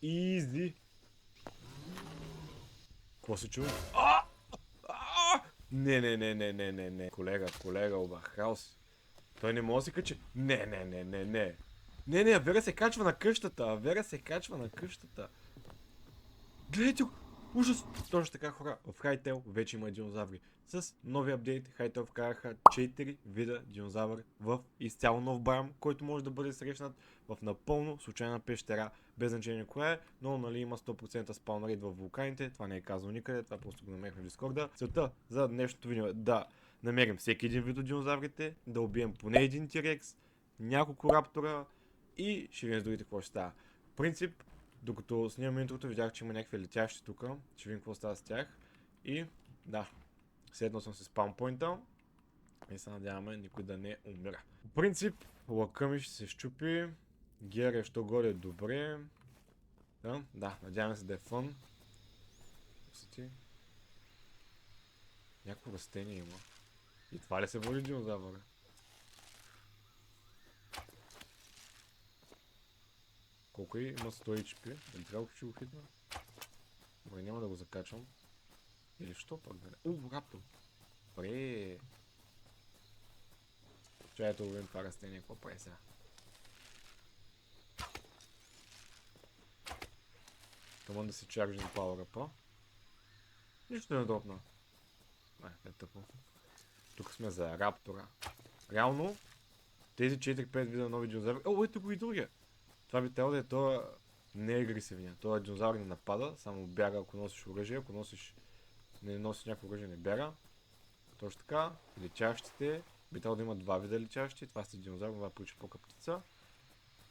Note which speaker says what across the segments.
Speaker 1: Изи. Какво се чува? Не. Колега, Обахаус. Той не може да се качи. Не. Не, Авера се качва на къщата. Гледайте го! Ужас! Точно така, хора. В Хайтел вече има динозаври. С нови апдейт Хайтел вкараха 4 вида динозаври в изцяло нов биом, който може да бъде срещнат в напълно случайна пещера. Без значение коя е, но нали има 100% спаун рейд в вулканите. Това не е казано никъде, това просто го намерихме в Дискорда. Целта за днешното видео е да намерим всеки един вид от динозаврите, да убием поне един тирекс, няколко раптора и ще видим с другите какво ще става. В принцип, докато снимам интрото, видях, че има някакви летящи тук. Ще видим какво става с тях. И да, седнал съм се спаунпойнта и се надяваме никой да не умира. По принцип, лъка ми ще се щупи. Гер е що горе добре. Да, надяваме се да е фън. Някакво растение има. И това ли се води динозавър? Колко има 100 HP? Дали трябва че го хитна? Добре, няма да го закачам. Или що пък да не? Раптор! Добре! Чайто увидим това растение, какво прави сега? Тъмън да си чаржим Power Up-а. Нищо не дропна. Не, е тъпо. Тук сме за раптора. Реално, тези 4-5 вида нови динозаври... Ето го и другия! Това би трябвало да е това не е агресивния. Това динозавър не напада, само бяга ако носиш оръжие, ако не носиш някакво оръжие не бяга. Точно така, летящите, би трябвало да има два вида летящи, това сте динозавър, това прилича по-птица.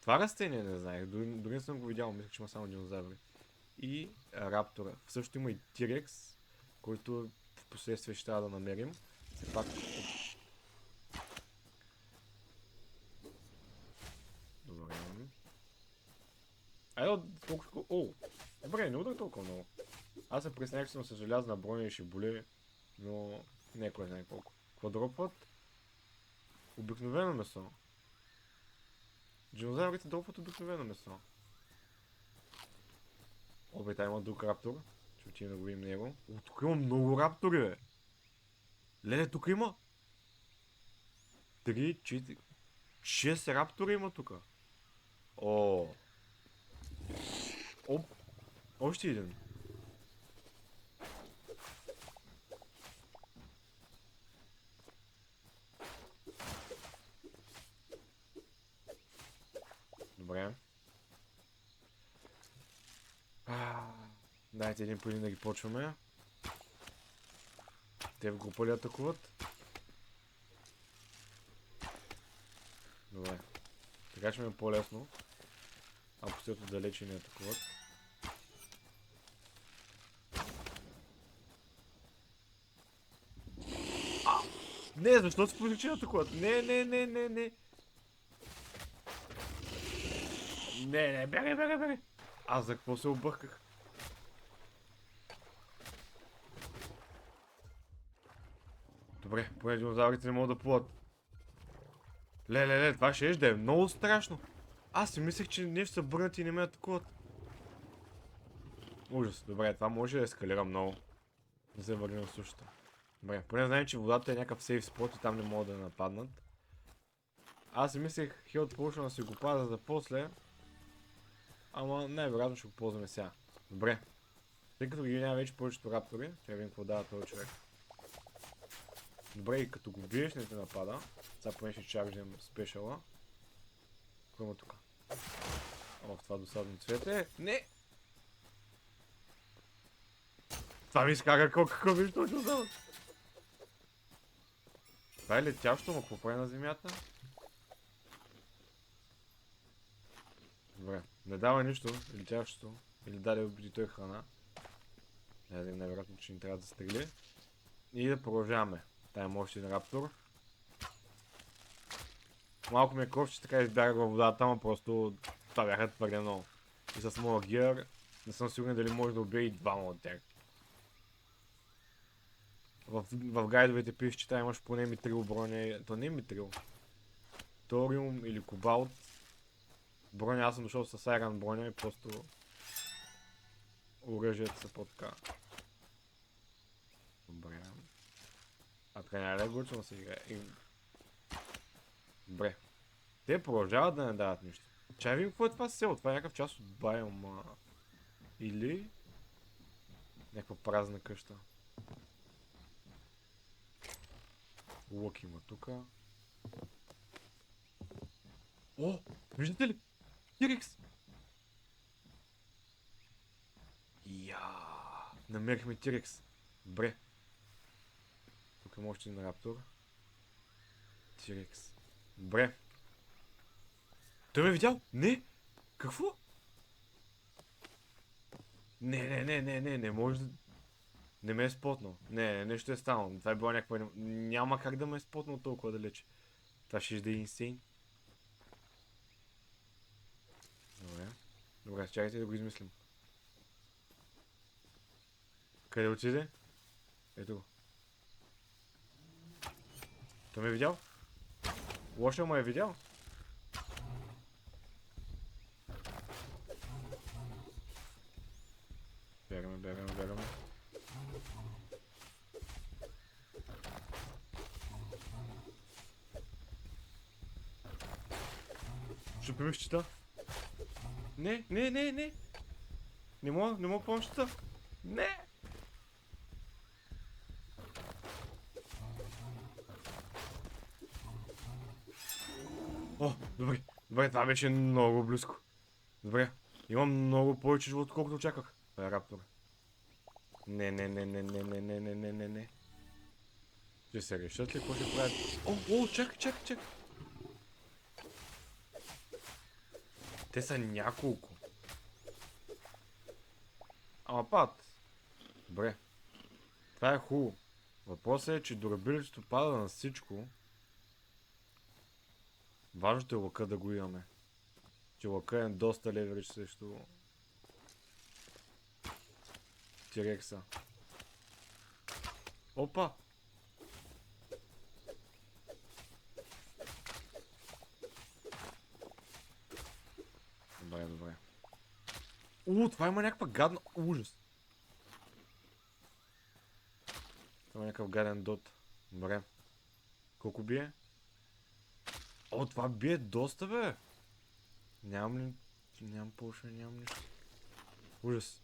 Speaker 1: Това растение не знаех, дори не съм го видял, мисля, че има само динозаври. И раптора. Също има и тирекс, който в последствие ще трябва да намерим. Все пак... Добре. Айде толкова... Добре, не удар толкова много. Аз се преснях, че съм с желязна броня и ще боли, но не кой знае колко. Какво дропват? Обикновено месо. Динозаврите дропват обикновено месо. Обе, там има друг раптор. Ще отидем да го видим него. Тук има много раптори, бе! Леле, тук има 3, 4, 6 раптори има тук. Още един. Добре. Дайте един по един да ги почваме. Те в група ли атакуват? Добре. Така ще ми е по-лесно. Ако стоят отдалече не атакуват. Не, защо се позичи атакуват? Не. Не, бягай. Аз за какво се обърках? Добре, поне динозаврите не могат да плуват. Ле, това ще да е много страшно. Аз си мислех, че нещо са бърнати и не ме атакуват. Ужас, добре, това може да ескалира много. Да се върне на сушата. Добре, поне знаем, че водата е някакъв сейф спот и там не могат да нападнат. Аз си мислех Health Potion да си го пазя за после. Ама най-вероятно ще го ползваме сега. Добре. Тъй като ги няма вече повечето раптори, ще видим какво дава този човек. Добре, и като го биеш не те напада. Сега поне ще чаржим спешала. Какво има тук? В това досадно цвете. Не! Това ми изкара какъв виж точно зала. Това е летящо, но какво прави на земята? Добре, не дава нищо, летящото. Или даде убити той храна. Най-вероятно, че ни трябва да стрели. И да продължаваме. Тая има още един раптор. Малко ми е кров, че така избягах във водата, ама просто това бяха твърде много. И с моя гир не съм сигурен дали може да убие и двама от тях. В гайдовете пише, че там имаш поне митрил броня. То не е митрил. Ториум или кобалт. Броня, аз съм дошъл с айран броня и просто оръжията са по-така. Добре. А така няма да е гучно се играе. Добре. Те продължават да не дават нищо. Чай видим какво е това село. Това е някакъв част от байома. Или... някаква празна къща. Лък има тука. О! Виждате ли? Тирекс! Намерихме Тирекс. Добре. Тук има още един раптор. Тирекс. Добре. Той ме е видял? Не! Какво? Не може да... Не ме е спотнал. Не, нещо е станало. Това е било някаква... Няма как да ме е спотнал толкова далече. Това ще да е инсейн. Добре. Добре, чакайте да го измислим. Къде отиде? Ето го. Той ме е видял? Лошо ме е видял? Бягаме. Ще примеш щита? Не. Не мога помня щита. Не! О, добре, това беше много близко. Добре, имам много повече живот, отколкото очаквах. Това е раптор. Не. Ще се решат ли, какво ще правят? О, чакай. Те са няколко. Ама пад. Добре. Това е хубаво. Въпросът е, че дурабилитето пада на всичко. Важното е лъка да го имаме. Че лъка е доста леверидж срещу Тирекса. Опа! Добре. Това има някаква гадна... Ужас! Това има някакъв гаден дот. Добре. Колко бие? Това бие доста, бе! Нямам повече, нямам нищо. Ужас.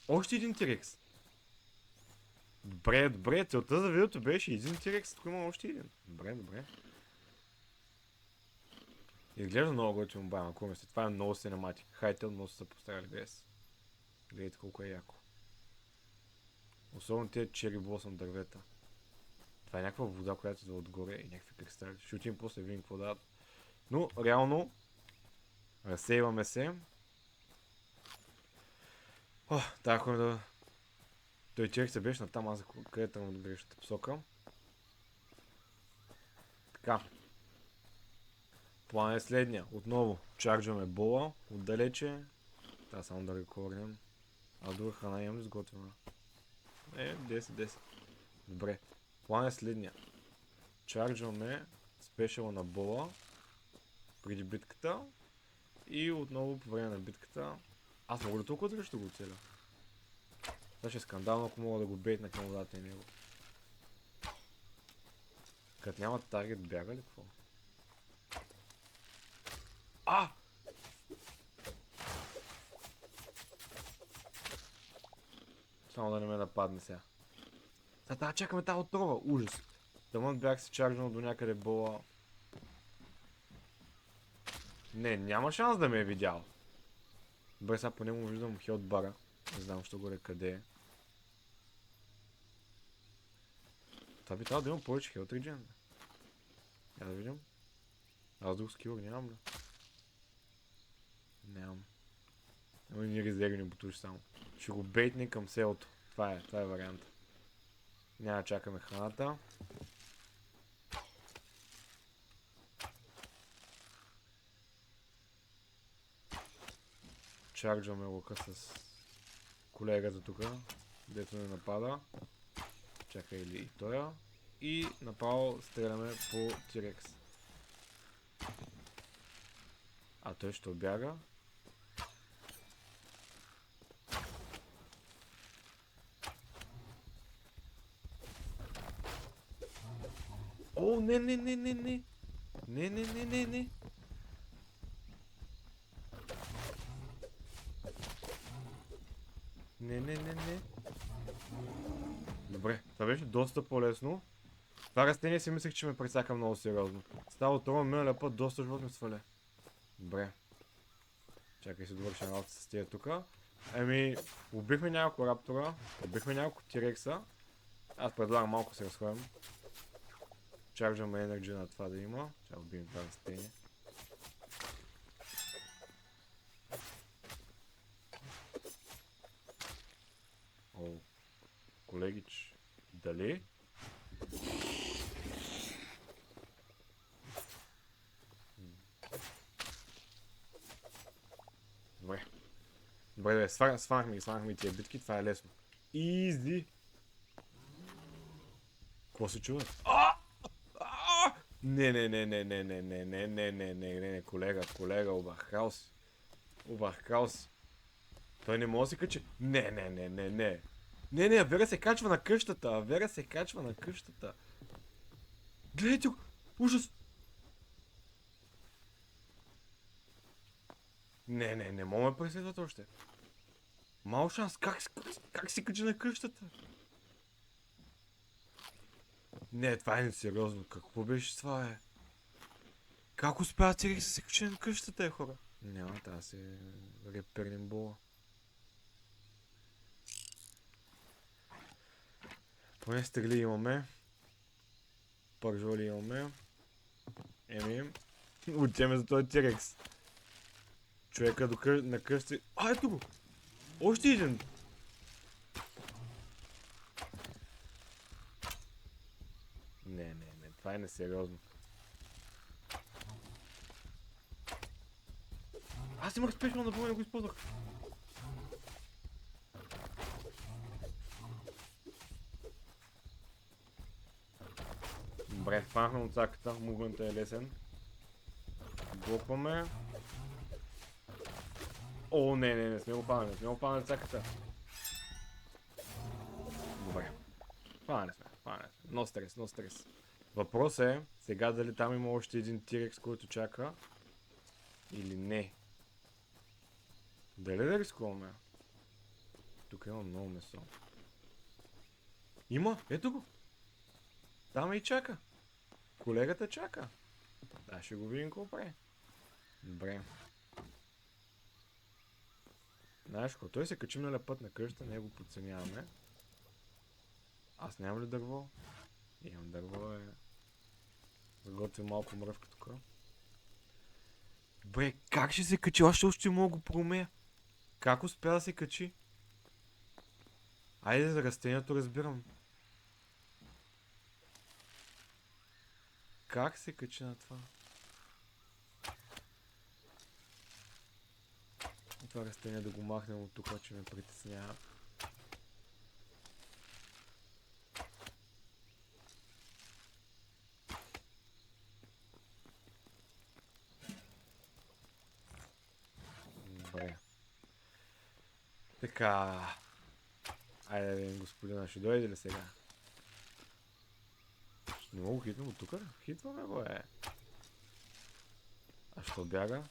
Speaker 1: Още един Тирекс. Добре, целта за видеото беше един Тирекс, тук има още един. Добре. Изглежда много готино мобайл, ако мисля. Това е много синематик. Хайтел много са поставили грес. Гледайте колко е яко. Особено тези чери блосъм дървета. Това е някаква вода, която идва отгоре и някакви кристали. Ще отидем после видим какво дадат. Но, реално, разсейваме се. Тая хора да... Той човек се беше на там, аз където на грешната посока. Така. План е следния. Отново чарджваме бола отдалече. Трябва само да рекорднем. А друга храна имам ли сготвена? 10. Добре. План е следния. Чарджваме спешъла на бола преди битката и отново по време на битката. Аз мога ли толкова да ще го оцеля? Това ще е скандално, ако мога да го бейтна към водата и него. Като няма таргет, бяга ли какво? Само да не ме нападне сега. Чакаме тази отрова, ужас. Тъмън бях се чарджнал до някъде бола. Не, няма шанс да ме е видял. Добре, сега по него виждам хелт бара. Не знам, що горе къде е. Това би трябвало да имам повече хелт реген. Я да видим. Аз друг скил нямам ли? Нямам. Няма ни резервни бутуши само. Ще го бейтне към селото. Това е варианта. Няма да чакаме храната. Чарджваме лука с колегата тук, дето не напада. Чакай ли и тоя. И направо стреляме по Тирекс. Той ще обяга. О, не, не, не, не, не. Не, не, не, не, не. Не, не, не, не. Добре, това беше доста по-лесно. Това растение си мислех, че ме прецака много сериозно. Става от това миналия път доста живот ми сваля. Добре. Чакай си довършим работа с тия тука. Ами, убихме няколко раптора, убихме няколко тирекса. Аз предлагам малко се разходим. Чарджаме енерджи на това да има. Чакай убием това растение. О, колегич, дали? Добре. Добре, сванахме тия битки, това е лесно. Изи! Какво се чува? Не, колега, Обахаус. Той не може да се качи. Не, Авера се качва на къщата. Гледайте го! Ужас! Не мога да преследват още. Мал шанс, как се качи на къщата? Не, това е несериозно. Какво беше това, е? Как успя да се качи на къщата, хора? Няма, трябва да се репернем бола. Поне стрели имаме. Пържоли имаме. Еми. Отиваме за този тирекс. Човека на къща... ето го! Още един! Не, това е несериозно. Аз имах спешно напълно, го използвах. Добре, фанахме от цаката, мувментът е лесен. Блокваме. О, не сме го падали цаката. Добре. Фанали сме. No стрес. Въпрос е, сега дали там има още един тирекс, който чака. Или не. Дали да рискуваме? Тук има много месо. Има, ето го. Там и чака. Колегата чака. Да, ще го видим какво прави. Добре. Знаеш какво, той се качим на път на къща, не го подценяваме. Аз нямам ли дърво? Имам дърво, Заготвим малко мръвка тук. Бре, как ще се качи? Аз още мога го проумея. Как успя да се качи? Айде за растението разбирам. Как се качи на това? Това растение да го махнем от тук, че ме притеснява. Добре. Така. Айде да видим, господина, ще дойде ли сега? Не мога да хитнем от тук? Хитваме го, А що бяга?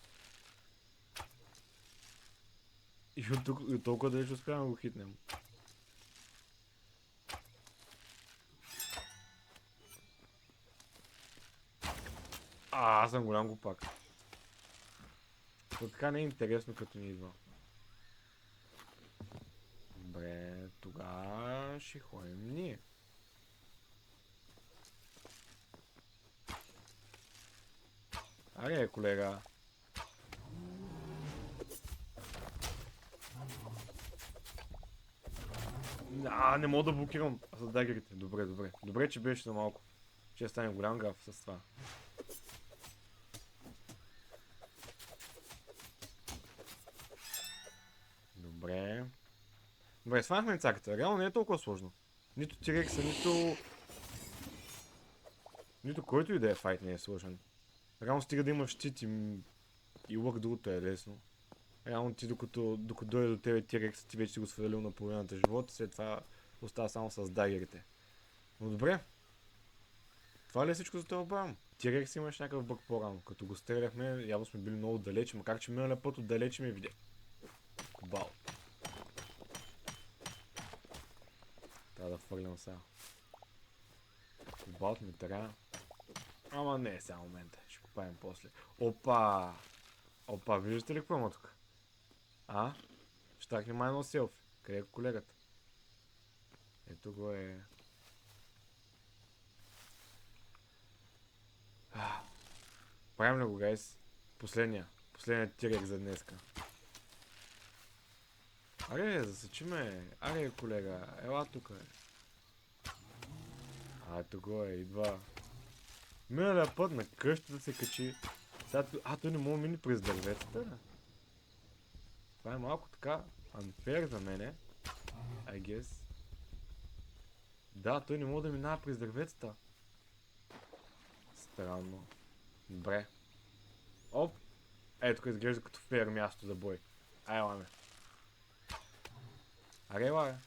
Speaker 1: И от толкова далеч успяваме да го хитнем. Аз съм голям глупак. То така не е интересно, като ни идва. Добре, тогава ще ходим ние. Аре, колега. Не мога да блокирам с дагерите. Добре. Добре, че беше на малко. Ще стане голям гаф с това. Добре, сванахме цаката. Реално не е толкова сложно. Нито тирекса, нито който и да е файт не е сложен. Реално стига да имаш щит и лък, другото е лесно. Реално ти докато дойде до тебе тирекса, ти вече си го свалил на половината живота, след това остава само с дагерите. Но добре. Това ли е всичко за това бам? Тирекс имаш някакъв бък по-рано. Като го стреляхме, явно сме били много далече, макар че миналия път отдалече ме видя. Кобал. Трябва да фърлям сега. Кобалт ми трябва. Ама не е сега момента. Ще го правим после. Опа! Опа, виждате ли какво има тук? А? Щах ли май едно селфи? Къде е колегата? Ето го е. Правим ли го, гайс? Последният тирек за днеска. Аре, засечи ме. Аре, колега, ела тук е. Ето го е, идва. Миналия път на къщата се качи. Сега, той не мога мини през дърветата. Това е малко така unfair за мене. I guess. Да, той не мога да минава през дърветата. Странно. Добре. Оп! Ето тук изглежда като фейр място за бой. Ай, ламе. Аре, ламе.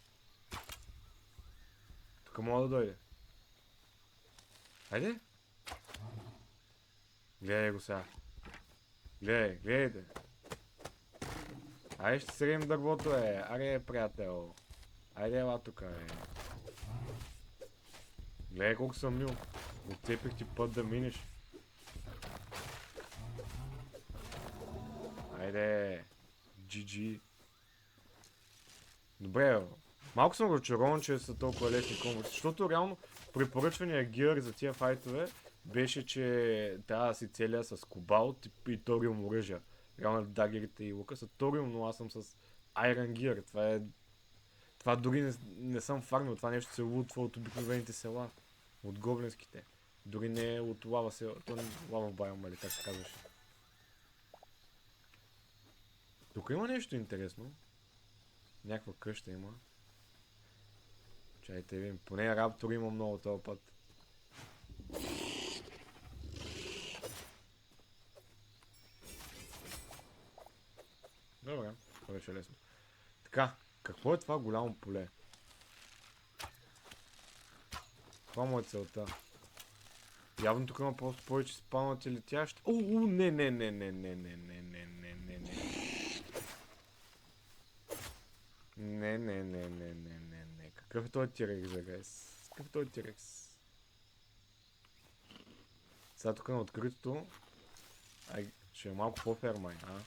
Speaker 1: Тук мога да дойде. Хайде. Гледай го сега. Гледайте. Айде ще срим дървото, Аре, приятел. Айде, ела тук, Гледай колко съм мил. Отцепих ти път да минеш. Айде. GG. Добре, малко съм разочарован, че са толкова лесни комбоси, защото реално препоръчвания гир за тия файтове беше, че трябва да си целя с кобалт и ториум оръжия. Реално дагерите и лука са ториум, но аз съм с Iron Gear. Това дори не съм фармил, това нещо се лутва от обикновените села. От гоблинските. Дори не е от лава села, то не лава байом, или как се казваше. Тук има нещо интересно. Някаква къща има. Чайте видим, поне раптор има много този път. Добре, това беше лесно. Така, какво е това голямо поле? Това му е целта. Явно тук има просто повече спалнати летящи. Не. Не. Какъв е този тирекс, гайс? Какъв е този тирекс? Сега тук на откритото. Ще е малко по-фермай, а?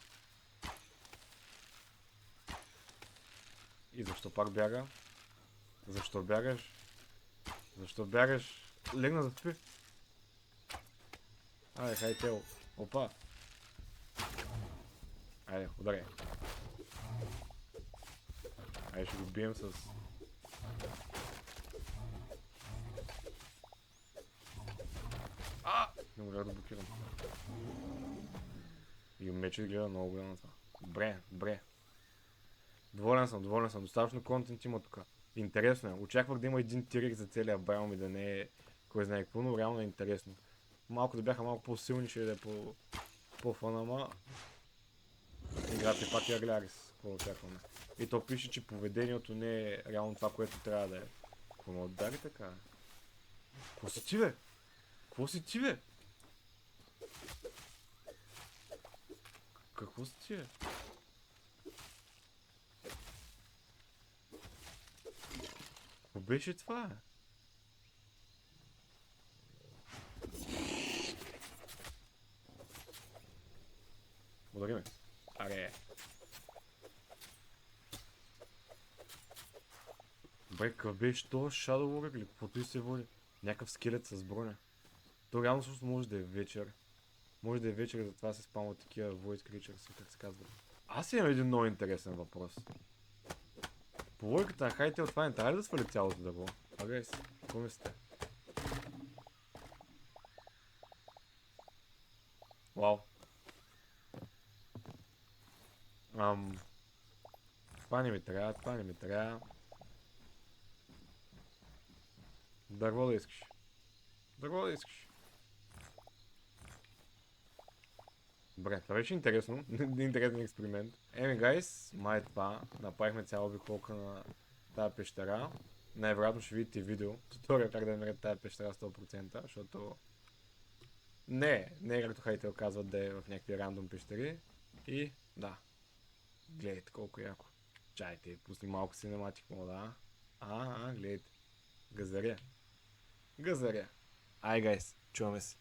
Speaker 1: И защо пак бяга? Защо бягаш? Защо бягаш? Легна да спи. Айде, хай тело. Опа. Айде, ударяй. Айде, ще го бием с... Не можах да блокирам. И мечът гледа много голямо това. Добре. Доволен съм. Достатъчно контент има тук. Интересно е. Очаквах да има един тирек за целия байом и да не е кой знае какво, но реално е интересно. Малко да бяха малко по-силни, ще да е по-фън, ама... Играта е пак и Аглярис, какво очакваме. И то пише, че поведението не е реално това, което трябва да е. Какво ме удари така? Какво си ти, бе? Какво си ти, бе? Какво си ти, бе? Какво беше това? Удари ме. Аре. Добре, какъв беше то Shadow Warrior или каквото и се води? Някакъв скелет с броня. То реално също може да е вечер. Може да е вечер, затова се спамват такива Void Creatures, как се казва. Аз имам един много интересен въпрос. По логиката на Hytale това не трябва ли да свали цялото дърво? Агайс, какво мислите? Вау. Това не ми трябва. Дърво да искаш. Добре, това беше интересно. Интересен експеримент. Гайс, май това. Направихме цяла обиколка на тази пещера. най-вероятно ще видите видео, туториал как да намерят тази пещера 100%, защото не е както Хайтел казват да е в някакви рандом пещери. И да, гледайте колко яко. Чайте, пусни малко синематик мода. Гледайте. Газаря. Газаря. Ай, гайс, чуваме се.